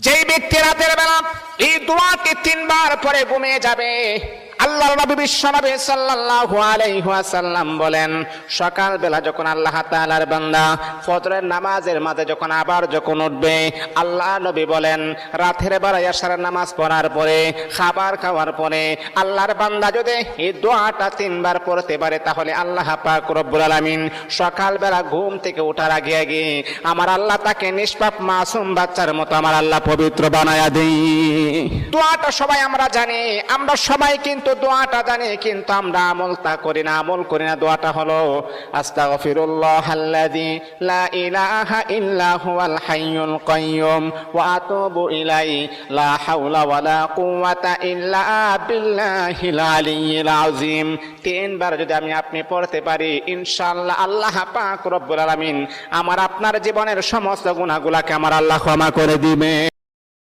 যেই ব্যক্তি রাতের বেলা এই দোয়াটি 3 বার পরে ঘুমিয়ে যাবে, আল্লাহর নবী বিশ্বনবী সাল্লাল্লাহু আলাইহি ওয়াসাল্লাম বলেন, সকাল বেলা যখন আল্লাহ তাআলার বান্দা ফজরের নামাজের মাঝে যখন উঠবে, আল্লাহ নবী বলেন রাতের বেলা এশারের নামাজ পড়ার পরে, খাবার খাওয়ার পরে আল্লাহর বান্দা যদি এই দোয়াটা 3 বার পড়তে পারে, তাহলে আল্লাহ পাক রব্বুল আলামিন সকাল বেলা ঘুম থেকে ওঠার আগে আগে আমার আল্লাহ তাকে নিষ্পাপ মাসুম বাচ্চার মতো আমার আল্লাহ পবিত্র বানায়া দেই। দোয়াটা সবাই আমরা জানি, আমরা সবাই কিন্তু দোয়াটা জানি, কিন্তু আমরা আমল করি না। দোয়াটা হলো আস্তাগফিরুল্লাহাল্লাযী লা ইলাহা ইল্লা হুয়াল হাইয়ুল কাইয়্যুম ওয়া আতুবু ইলাইহি লা হাওলা ওয়ালা কুওয়াতা ইল্লা বিল্লাহিল আলিয়্যিল আযীম। 3 বার যদি আপনি পড়তে পারি, ইনশাআল্লাহ আল্লাহ পাক রব্বুল আলামিন আমার আপনার জীবনের সমস্ত গুনাহগুলোকে আমার আল্লাহ ক্ষমা করে দিবে।